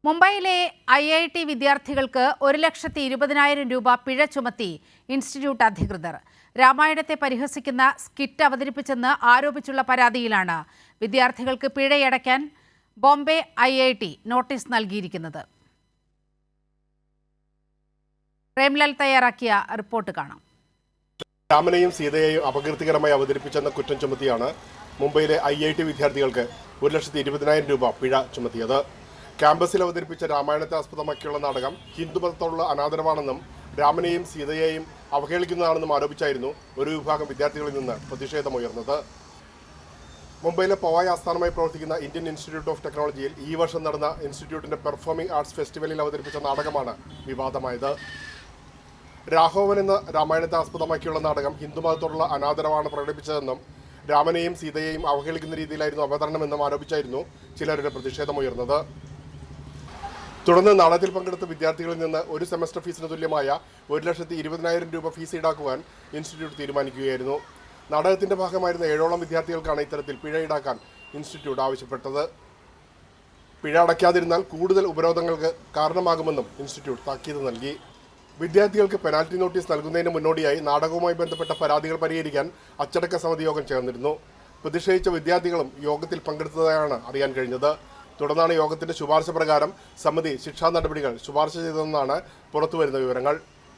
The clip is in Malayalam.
മുംബൈയിലെ IIT വിദ്യാർത്ഥികൾക്ക് 1,20,000 രൂപ പിഴ ചുമത്തി ഇൻസ്റ്റിറ്റ്യൂട്ട് അധികൃതർ. രാമായണത്തെ പരിഹസിക്കുന്ന സ്കിറ്റ് അവതരിപ്പിച്ചെന്ന് ആരോപിച്ചുള്ള പരാതിയിലാണ് വിദ്യാർത്ഥികൾക്ക് പിഴയടയ്ക്കാൻ ബോംബെ IIT നോട്ടീസ് നൽകിയിരിക്കുന്നത്. പ്രേംലാൽ തയ്യാറാക്കിയ റിപ്പോർട്ട് കാണാം. രാമനെയും സീതയെയും അപകീർത്തികരമായി അവതരിപ്പിച്ചെന്ന കുറ്റം ചുമത്തിയാണ് മുംബൈയിലെ IIT വിദ്യാർത്ഥികൾക്ക് 1,20,000 രൂപ പിഴ ചുമത്തിയത്. ക്യാമ്പസിൽ അവതരിപ്പിച്ച രാമായണത്തെ ആസ്പദമാക്കിയുള്ള നാടകം ഹിന്ദുമതത്തോടുള്ള അനാദരവാണെന്നും രാമനെയും സീതയെയും അവഹേളിക്കുന്നതാണെന്നും ആരോപിച്ചായിരുന്നു ഒരു വിഭാഗം വിദ്യാർത്ഥികളിൽ നിന്ന് പ്രതിഷേധമുയർന്നത്. മുംബൈയിലെ പവായ് ആസ്ഥാനമായി പ്രവർത്തിക്കുന്ന ഇന്ത്യൻ ഇൻസ്റ്റിറ്റ്യൂട്ട് ഓഫ് ടെക്നോളജിയിൽ ഈ വർഷം നടന്ന ഇൻസ്റ്റിറ്റ്യൂട്ടിന്റെ പെർഫോമിംഗ് ആർട്സ് ഫെസ്റ്റിവലിൽ അവതരിപ്പിച്ച നാടകമാണ് വിവാദമായത്. രാഘവൻ എന്ന രാമായണത്തെ ആസ്പദമാക്കിയുള്ള നാടകം ഹിന്ദുമതത്തോടുള്ള അനാദരവാണ് പ്രകടിപ്പിച്ചതെന്നും രാമനെയും സീതയെയും അവഹേളിക്കുന്ന രീതിയിലായിരുന്നു അവതരണമെന്നും ആരോപിച്ചായിരുന്നു ചിലരുടെ പ്രതിഷേധമുയർന്നത്. തുടർന്ന് നാടകത്തിൽ പങ്കെടുത്ത വിദ്യാർത്ഥികളിൽ നിന്ന് ഒരു സെമസ്റ്റർ ഫീസിന് തുല്യമായ 1,20,000 രൂപ ഫീസ് ഈടാക്കുവാൻ ഇൻസ്റ്റിറ്റ്യൂട്ട് തീരുമാനിക്കുകയായിരുന്നു. നാടകത്തിന്റെ ഭാഗമായിരുന്ന 7ഓളം വിദ്യാർത്ഥികൾക്കാണ് ഇത്തരത്തിൽ പിഴ ഈടാക്കാൻ ഇൻസ്റ്റിറ്റ്യൂട്ട് ആവശ്യപ്പെട്ടത്. പിഴ അടയ്ക്കാതിരുന്നാൽ കൂടുതൽ ഉപരോധങ്ങൾക്ക് കാരണമാകുമെന്നും ഇൻസ്റ്റിറ്റ്യൂട്ട് താക്കീത് നൽകി. വിദ്യാർത്ഥികൾക്ക് പെനാൽറ്റി നോട്ടീസ് നൽകുന്നതിന് മുന്നോടിയായി നാടകവുമായി ബന്ധപ്പെട്ട പരാതികൾ പരിഹരിക്കാൻ അച്ചടക്ക സമിതി യോഗം ചേർന്നിരുന്നു. പ്രതിഷേധിച്ച വിദ്യാർത്ഥികളും യോഗത്തിൽ പങ്കെടുത്തതായാണ് അറിയാൻ കഴിഞ്ഞത്. തുടർന്നാണ് യോഗത്തിന്റെ ശുപാർശ പ്രകാരം സമിതി ശിക്ഷാ നടപടികൾ ശുപാർശ ചെയ്തതെന്നാണ് പുറത്തുവരുന്ന വിവരങ്ങൾ.